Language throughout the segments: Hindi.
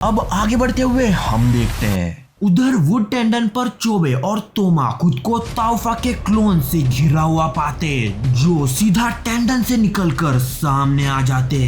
अब आगे बढ़ते हुए हम देखते हैं उधर वुड टेंडन पर चोबे और तोमा खुद को ताउफा के क्लोन से घिरा हुआ पाते, जो सीधा टेंडन से निकलकर सामने आ जाते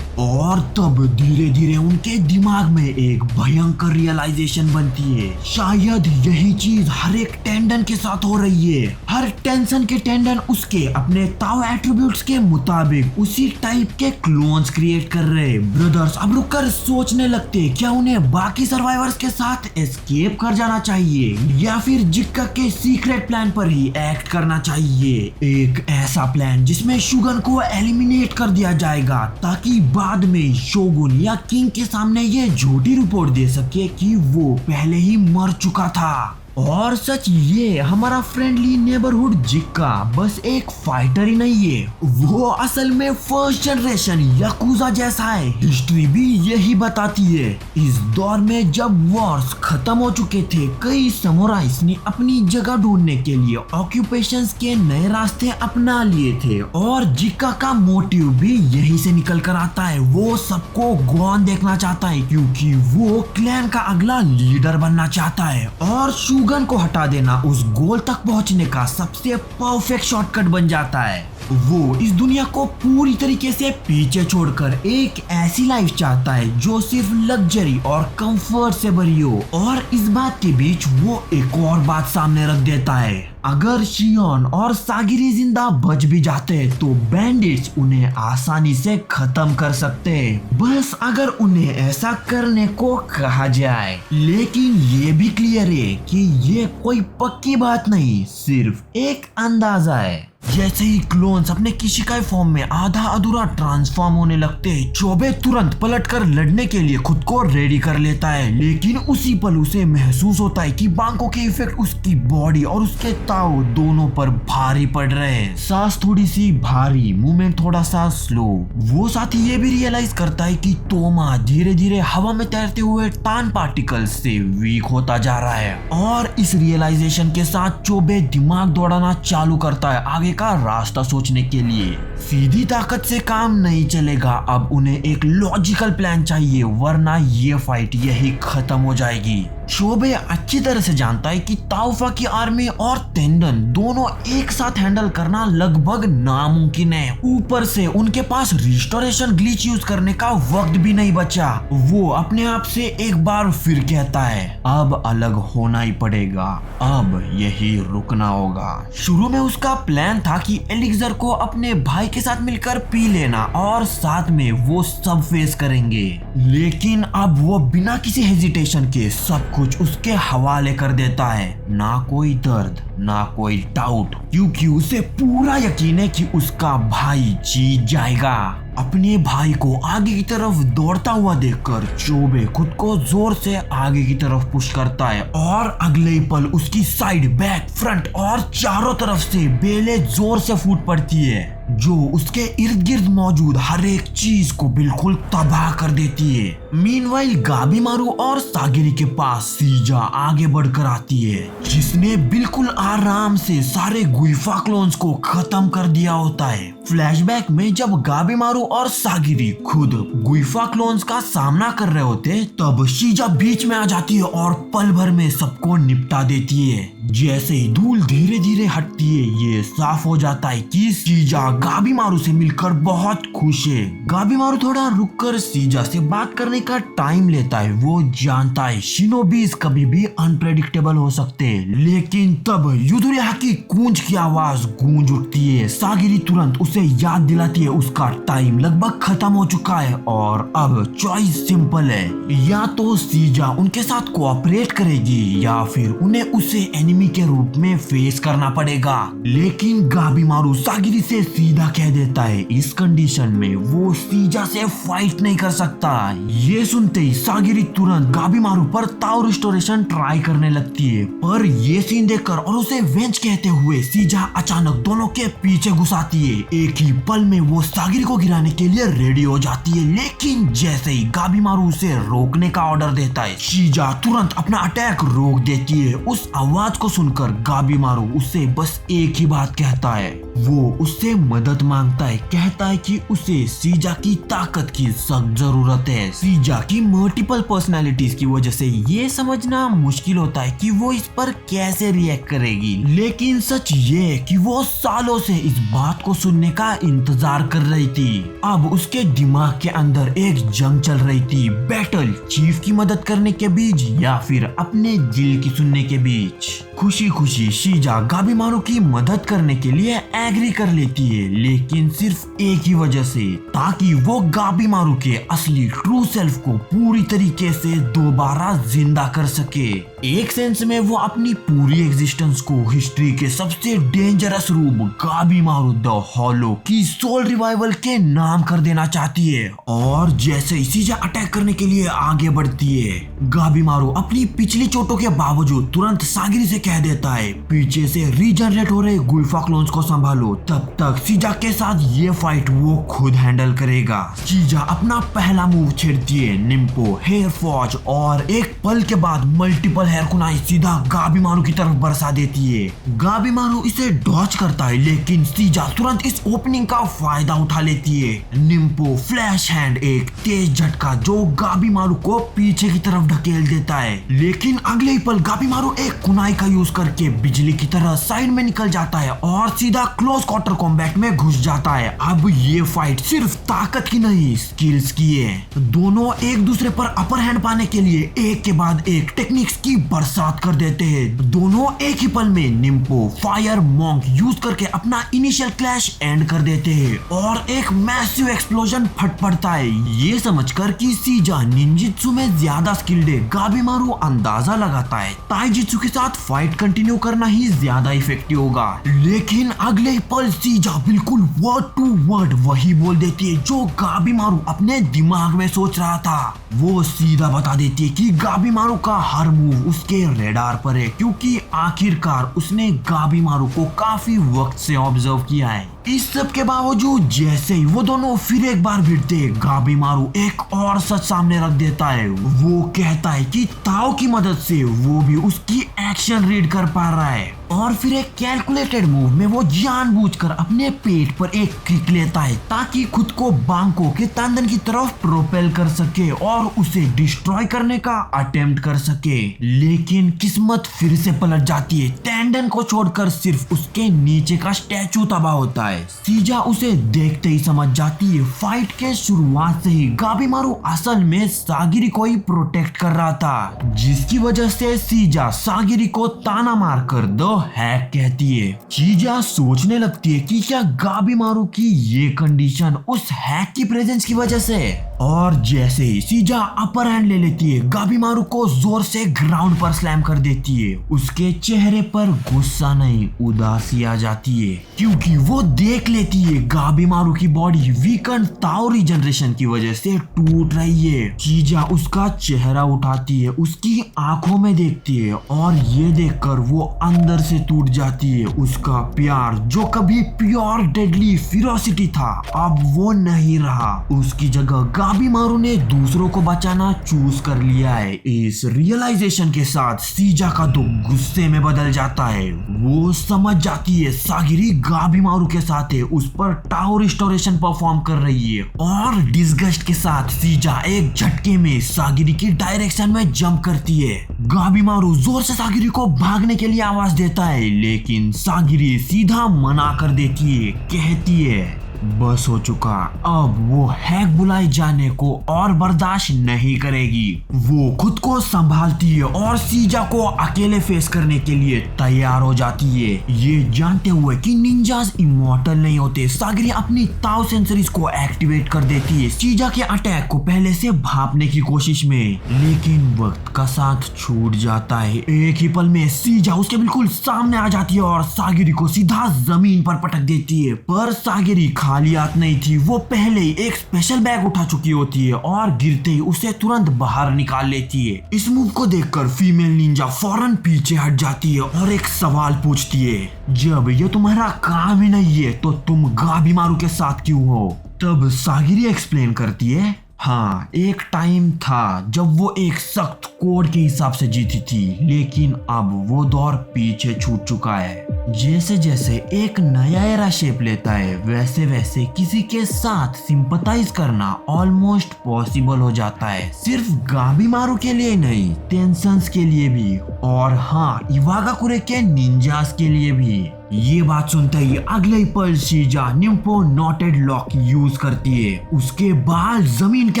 और तब धीरे धीरे उनके दिमाग में एक भयंकर रियलाइजेशन बनती है। शायद यही चीज हर एक टेंडन के साथ हो रही है। हर टेंशन के टेंडन उसके अपने ताओ एट्रीब्यूट्स के मुताबिक उसी टाइप के क्लोन्स क्रिएट कर रहे। ब्रदर्स अब रुककर सोचने लगते क्या उन्हें बाकी सर्वाइवर्स के साथ एस्केप कर जाना चाहिए या फिर जिक्का के सीक्रेट प्लान पर ही एक्ट करना चाहिए। एक ऐसा प्लान जिसमें शुगन को एलिमिनेट कर दिया जाएगा ताकि बाद में शोगुन या किंग के सामने ये झूठी रिपोर्ट दे सके कि वो पहले ही मर चुका था। और सच ये हमारा फ्रेंडली नेबरहुड जिक्का बस एक फाइटर ही नहीं है, वो असल में फर्स्ट जनरेशन याकुजा जैसा है। हिस्ट्री भी यही बताती है। इस दौर में जब वॉर्स खत्म हो चुके थे, कई समुराइस ने अपनी जगह ढूंढने के लिए ऑक्यूपेशंस के नए रास्ते अपना लिए थे और जिक्का का मोटिव भी यही से निकल कर आता है। वो सबको गॉन देखना चाहता है क्योंकि वो क्लैन का अगला लीडर बनना चाहता है और शुगन को हटा देना उस गोल तक पहुंचने का सबसे परफेक्ट शॉर्टकट बन जाता है। वो इस दुनिया को पूरी तरीके से पीछे छोड़कर एक ऐसी लाइफ चाहता है जो सिर्फ लग्जरी और कंफर्ट से भरी हो। और इस बात के बीच वो एक और बात सामने रख देता है, अगर शियोन और सागिरी जिंदा बच भी जाते हैं तो बैंडिट्स उन्हें आसानी से खत्म कर सकते हैं, बस अगर उन्हें ऐसा करने को कहा जाए। लेकिन ये भी क्लियर है कि ये कोई पक्की बात नहीं, सिर्फ एक अंदाजा है। जैसे ही क्लोन्स अपने किशिकाई फॉर्म में आधा अधूरा ट्रांसफॉर्म होने लगते हैं, चोबे तुरंत पलटकर लड़ने के लिए खुद को रेडी कर लेता है। लेकिन उसी पल उसे महसूस होता है कि बांको के इफेक्ट उसकी बॉडी और उसके ताऊ दोनों पर भारी पड़ रहे हैं। सांस थोड़ी सी भारी, मूवमेंट थोड़ा सा स्लो। वो साथी ये भी रियलाइज करता है कि तोमा धीरे धीरे हवा में तैरते हुए टान पार्टिकल से वीक होता जा रहा है। और इस रियलाइजेशन के साथ चोबे दिमाग दौड़ाना चालू करता है आगे का रास्ता सोचने के लिए। सीधी ताकत से काम नहीं चलेगा, अब उन्हें एक लॉजिकल प्लान चाहिए, वरना ये फाइट यही खत्म हो जाएगी। शोबे अच्छी तरह से जानता है कि ताउफा की आर्मी और टेंडन दोनों एक साथ हैंडल करना लगभग नामुमकिन है। ऊपर से उनके पास रिस्टोरेशन ग्लिच यूज करने का वक्त भी नहीं बचा। वो अपने आप से एक बार फिर कहता है, अब अलग होना ही पड़ेगा, अब यही रुकना होगा। शुरू में उसका प्लान था कि एलिक्सर को अपने भाई के साथ मिलकर पी लेना और साथ में वो सब फेस करेंगे, लेकिन अब वो बिना किसी हेजिटेशन के सब कुछ उसके हवाले कर देता है। ना कोई दर्द, ना कोई डाउट, क्योंकि उसे पूरा यकीन है कि उसका भाई जीत जाएगा। अपने भाई को आगे की तरफ दौड़ता हुआ देखकर चोबे खुद को जोर से आगे की तरफ पुश करता है और अगले ही पल उसकी साइड, बैक, फ्रंट और चारों तरफ से बेलें जोर से फूट पड़ती है, जो उसके इर्द गिर्द मौजूद हर एक चीज को बिल्कुल तबाह कर देती है। मीनवाइल गाबीमारू और सागिरी के पास सीजा आगे बढ़कर आती है, जिसने बिल्कुल आराम से सारे गुइफा क्लोन्स को खत्म कर दिया होता है। फ्लैशबैक में जब गाबीमारू और सागिरी खुद गुइफा क्लोन्स का सामना कर रहे होते, तब सीजा बीच में आ जाती है और पल भर में सबको निपटा देती है। जैसे ही धूल धीरे धीरे हटती है, ये साफ हो जाता है कि सीजा गाबीमारू से मिलकर बहुत खुश है। गाबीमारू थोड़ा रुककर सीजा से बात करने का टाइम लेता है। वो जानता है शिनोबीज कभी भी अनप्रेडिक्टेबल हो सकते हैं, लेकिन तब युधुरिया की गूंज की आवाज गूंज उठती है। सागिरी तुरंत उसे याद दिलाती है उसका टाइम लगभग खत्म हो चुका है और अब चॉइस सिंपल है, या तो सीजा उनके साथ कोऑपरेट करेगी या फिर उन्हें उसे एनिमी के रूप में फेस करना पड़ेगा। लेकिन गाबीमारू सागिरी से सीधा कह देता है इस कंडीशन में वो सीजा से फाइट नहीं कर सकता। ये सुनते ही सागिरी तुरंत गाबीमारू पर ताओ रिस्टोरेशन ट्राई करने लगती है, पर ये सीन देखकर और उसे वेंच कहते हुए सीजा अचानक दोनों के पीछे घुस आती है। एक ही पल में वो सागिरी को गिराने के लिए रेडी हो जाती है, लेकिन जैसे ही गाबीमारू उसे रोकने का ऑर्डर देता है, सीजा तुरंत अपना अटैक रोक देती है। उस आवाज को सुनकर गाबीमारू उससे बस एक ही बात कहता है, वो उससे मदद मांगता है, कहता है कि उसे सीजा की ताकत की सख्त जरूरत है। सीजा की मल्टीपल पर्सनालिटीज की वजह से ये समझना मुश्किल होता है कि वो इस पर कैसे रिएक्ट करेगी, लेकिन सच ये है कि वो सालों से इस बात को सुनने का इंतजार कर रही थी। अब उसके दिमाग के अंदर एक जंग चल रही थी, बैटल चीफ की मदद करने के बीच या फिर अपने दिल की सुनने के बीच। खुशी खुशी शीजा गाबीमारू की मदद करने के लिए एग्री कर लेती है, लेकिन सिर्फ एक ही वजह से, ताकि वो गाबीमारू के असली ट्रू सेल्फ को पूरी तरीके से दोबारा जिंदा कर सके। एक सेंस में वो अपनी पूरी एग्जिस्टेंस को हिस्ट्री के सबसे डेंजरस रूप गाबीमारू द हॉलो की सोल रिवाइवल के नाम कर देना चाहती है। और जैसे ही शीजा अटैक करने के लिए आगे बढ़ती है, गाबीमारू अपनी पिछली चोटों के बावजूद तुरंत सागिरी से कह देता है, पीछे से रीजनरेट हो रहे गुल्फा क्लोन्स को संभालो, तब तक शीजा के साथ ये फाइट वो खुद हैंडल करेगा। शीजा अपना पहला मूव छेड़ती है, निम्पो, हेयर फॉज, और एक पल के बाद मल्टीपल हेयर कुनाई सीधा गाबीमारू की तरफ बरसा देती है। गाबीमारू इसे डॉच करता है, लेकिन शीजा तुरंत इस ओपनिंग का फायदा उठा लेती है। निम्पो फ्लैश हैंड, एक तेज झटका जो गाबीमारू को पीछे की तरफ ढकेल देता है, लेकिन अगले ही पल गाबीमारू एक कुनाई का यूज करके बिजली की तरह साइड में निकल जाता है और सीधा क्लोज क्वार्टर कॉम्बैट में घुस जाता है। अब ये फाइट सिर्फ ताकत की नहीं, स्किल्स की है। दोनों एक दूसरे पर अपर हैंड पाने के लिए एक के बाद एक टेक्निक्स की बरसात कर देते हैं। दोनों एक ही पल में निम्पो फायर मॉन्क यूज करके अपना इनिशियल क्लैश एंड कर देते हैं और एक मैसिव एक्सप्लोजन फट पड़ता है। ये समझकर कि शीजा निंजित्सु में ज्यादा स्किल्ड है, गाबीमारू अंदाजा लगाता है ताइजित्सु के साथ फाइट कंटिन्यू करना ही ज्यादा इफेक्टिव होगा, लेकिन अगले पल शीजा बिल्कुल वर्ड टू वर्ड वही बोल देती है जो गाबीमारू अपने दिमाग में सोच रहा था। वो सीधा बता देती है कि गाबीमारू का हर मूव उसके रेडार पर है, क्योंकि आखिरकार उसने गाबीमारू को काफी वक्त से ऑब्जर्व किया है। इस सब के बावजूद जैसे ही वो दोनों फिर एक बार भिड़ते, गाबीमारू एक और सच सामने रख देता है। वो कहता है कि ताओ की मदद से वो भी उसकी एक्शन रीड कर पा रहा है, और फिर एक कैलकुलेटेड मूव में वो जानबूझकर अपने पेट पर एक किक लेता है ताकि खुद को बांको के तंदन की तरफ प्रोपेल कर सके और उसे डिस्ट्रॉय करने का अटेम्प्ट कर सके। लेकिन किस्मत फिर से पलट जाती है, टेंडन को छोड़कर सिर्फ उसके नीचे का स्टैचू तबाह होता है। शीजा उसे देखते ही समझ जाती है, फाइट के शुरुआत से ही गाबीमारू असल में सागिरी को ही प्रोटेक्ट कर रहा था, जिसकी वजह से शीजा सागिरी को ताना मारकर दो हैक कहती है। शीजा सोचने लगती है कि क्या गाबीमारू की ये कंडीशन उस हैक की प्रेजेंस की वजह से है, और जैसे ही शीजा अपर हैंड ले लेती है, गाबीमारू को जोर से ग्राउंड पर स्लैम कर देती है। उसके चेहरे पर गुस्सा नहीं, उदासी आ जाती है, क्योंकि वो देख लेती है गाबीमारू की बॉडी वीकन ताओ रीजनरेशन की वजह से टूट रही है। शीजा उसका चेहरा उठाती है, उसकी आंखों में देखती है, और ये देखकर वो अंदर से टूट जाती है। उसका प्यार जो कभी प्योर डेडली फिरोसिटी था, अब वो नहीं रहा। उसकी जगह गाबीमारू ने दूसरों को बचाना चूज कर लिया है। इस रियलाइजेशन के साथ शीजा का दुख गुस्से में बदल जाता है। वो समझ जाती है सागिरी गाबीमारू के साथ है, उस पर टाओ रिस्टोरेशन परफॉर्म कर रही है, और डिस्गस्ट के साथ शीजा एक झटके में सागिरी की डायरेक्शन में जंप करती है। गाबीमारू जोर से सागिरी को भागने के लिए आवाज देता है, लेकिन सागिरी सीधा मना कर देती है, कहती है बस हो चुका, अब वो हैक बुलाए जाने को और बर्दाश्त नहीं करेगी। वो खुद को संभालती है और शीजा को अकेले फेस करने के लिए तैयार हो जाती है, ये जानते हुए कि निंजास इमॉर्टल नहीं होते। सागिरी अपनी ताओ सेंसरीज को एक्टिवेट कर देती है शीजा के अटैक को पहले से भापने की कोशिश में, लेकिन वक्त का साथ छूट जाता है। एक ही पल में शीजा उसके बिल्कुल सामने आ जाती है और सागिरी को सीधा जमीन पर पटक देती है, पर सागिरी खाली हाथ नहीं थी, वो पहले ही एक स्पेशल बैग उठा चुकी होती है और गिरते ही उसे तुरंत बाहर निकाल लेती है। इस मूव को देखकर फीमेल निंजा फौरन पीछे हट जाती है और एक सवाल पूछती है, जब ये तुम्हारा काम ही नहीं है तो तुम गाबीमारू के साथ क्यों हो? तब सागिरी एक्सप्लेन करती है, हाँ, एक टाइम था जब वो एक सख्त कोड के हिसाब से जीती थी, लेकिन अब वो दौर पीछे छूट चुका है। जैसे जैसे एक नया एरा शेप लेता है वैसे वैसे किसी के साथ सिंपथाइज करना ऑलमोस्ट पॉसिबल हो जाता है, सिर्फ गाबीमारू के लिए नहीं, टेंशंस के लिए भी, और हाँ, इवागाकुरे के निंजास के लिए भी। ये बात सुनते ही अगले ही पल शीजा निम्फो नॉटेड लॉक यूज करती है। उसके बाल जमीन के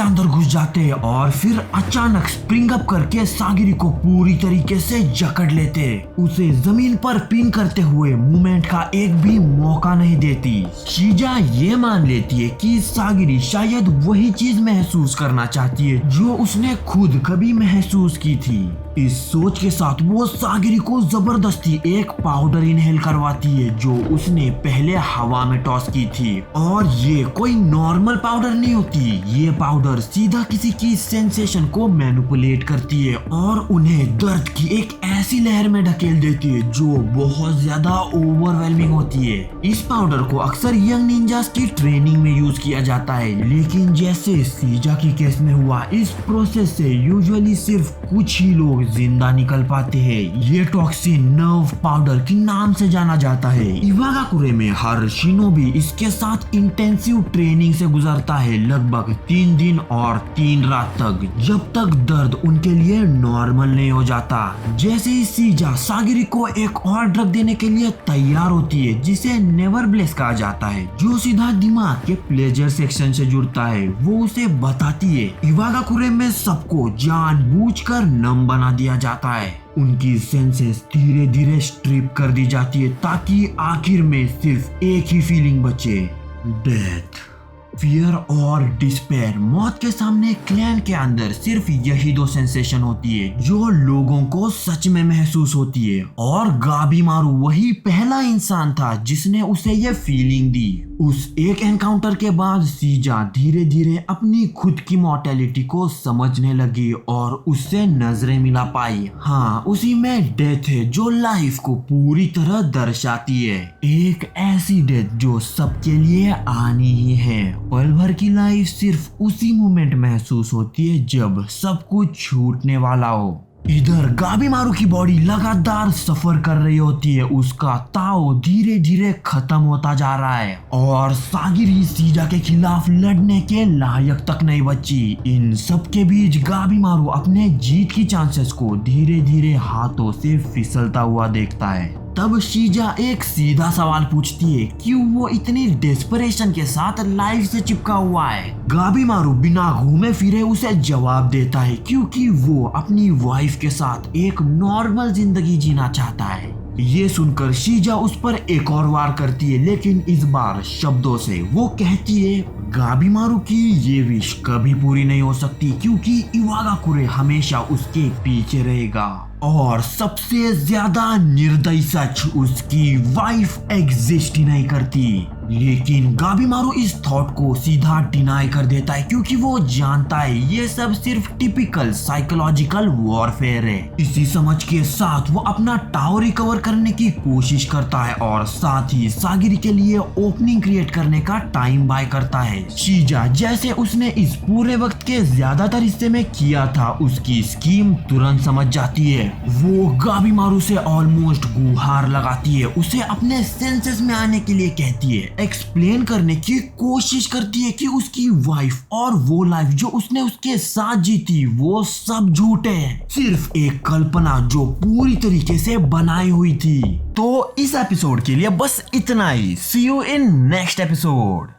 अंदर घुस जाते हैं और फिर अचानक स्प्रिंग अप करके सागिरी को पूरी तरीके से जकड़ लेते, उसे जमीन पर पिन करते हुए मूवमेंट का एक भी मौका नहीं देती। शीजा ये मान लेती है कि सागिरी शायद वही चीज महसूस करना चाहती है जो उसने खुद कभी महसूस की थी। इस सोच के साथ वो सागिरी को जबरदस्ती एक पाउडर इनहेल करवाती है जो उसने पहले हवा में टॉस की थी, और ये कोई नॉर्मल पाउडर नहीं होती। ये पाउडर सीधा किसी की सेंसेशन को मैनिपुलेट करती है और उन्हें दर्द की एक ऐसी लहर में ढकेल देती है जो बहुत ज्यादा ओवरवेलमिंग होती है। इस पाउडर को अक्सर यंग निंजास की ट्रेनिंग में यूज किया जाता है, लेकिन जैसे शीजा की केस में हुआ, इस प्रोसेस से यूजुअली सिर्फ कुछ ही लोग जिंदा निकल पाते हैं। ये टॉक्सिन नर्व पाउडर के नाम से जाना जाता है। इवागाकुरे में हर शिनोबी इसके साथ इंटेंसिव ट्रेनिंग से गुजरता है, लगभग 3 दिन और 3 रात तक, जब तक दर्द उनके लिए नॉर्मल नहीं हो जाता। जैसे ही शीजा सागिरी को एक और ड्रग देने के लिए तैयार होती है जिसे नेवर ब्लेस कहा जाता है, जो सीधा दिमाग के प्लेजर सेक्शन से जुड़ता है, वो उसे बताती है इवागाकुरे में सबको जानबूझकर नम बना दिया जाता है। उनकी सेंसेस धीरे धीरे स्ट्रिप कर दी जाती है ताकि आखिर में सिर्फ एक ही फीलिंग बचे, डेथ। फियर और डिस्पेयर। मौत के सामने क्लैन के अंदर सिर्फ यही 2 सेंसेशन होती है जो लोगों को सच में महसूस होती है, और गाबीमारू वही पहला इंसान था जिसने उसे ये फीलिंग दी। उस एक एनकाउंटर के बाद शीजा धीरे धीरे अपनी खुद की मॉर्टेलिटी को समझने लगी और उससे नजरें मिला पाई। हाँ, उसी में डेथ है जो लाइफ को पूरी तरह दर्शाती है, एक ऐसी डेथ जो सबके लिए आनी ही है। पल भर की लाइफ सिर्फ उसी मोमेंट महसूस होती है जब सब कुछ छूटने वाला हो। इधर गाबीमारू की बॉडी लगातार सफर कर रही होती है, उसका ताओ धीरे धीरे खत्म होता जा रहा है और सागिरी शीजा के खिलाफ लड़ने के लायक तक नहीं बची। इन सब के बीच गाबीमारू अपने जीत की चांसेस को धीरे धीरे हाथों से फिसलता हुआ देखता है। तब शीजा एक सीधा सवाल पूछती है, क्यों वो इतनी डेस्परेशन के साथ लाइफ से चिपका हुआ है? गाबीमारू बिना घूमे फिरे उसे जवाब देता है, क्योंकि वो अपनी वाइफ के साथ एक नॉर्मल जिंदगी जीना चाहता है। ये सुनकर शीजा उस पर एक और वार करती है, लेकिन इस बार शब्दों से। वो कहती है गाबीमारू की ये विश कभी पूरी नहीं हो सकती क्योंकि इवागाकुरे हमेशा उसके पीछे रहेगा, और सबसे ज्यादा निर्दयी सच, उसकी वाइफ एग्जिस्ट ही नहीं करती। लेकिन गाबीमारू इस थॉट को सीधा डिनाई कर देता है क्योंकि वो जानता है ये सब सिर्फ टिपिकल साइकोलॉजिकल वॉरफेयर है। इसी समझ के साथ वो अपना टावर रिकवर करने की कोशिश करता है और साथ ही सागिरी के लिए ओपनिंग क्रिएट करने का टाइम बाय करता है। शीजा जैसे उसने इस पूरे वक्त के ज्यादातर हिस्से में किया था, उसकी स्कीम तुरंत समझ जाती है। वो गाबीमारू से ऑलमोस्ट गुहार लगाती है, उसे अपने सेंसेस में आने के लिए कहती है, एक्सप्लेन करने की कोशिश करती है कि उसकी वाइफ और वो लाइफ जो उसने उसके साथ जीती वो सब झूठ है, सिर्फ एक कल्पना जो पूरी तरीके से बनाई हुई थी। तो इस एपिसोड के लिए बस इतना ही। सी यू इन नेक्स्ट एपिसोड।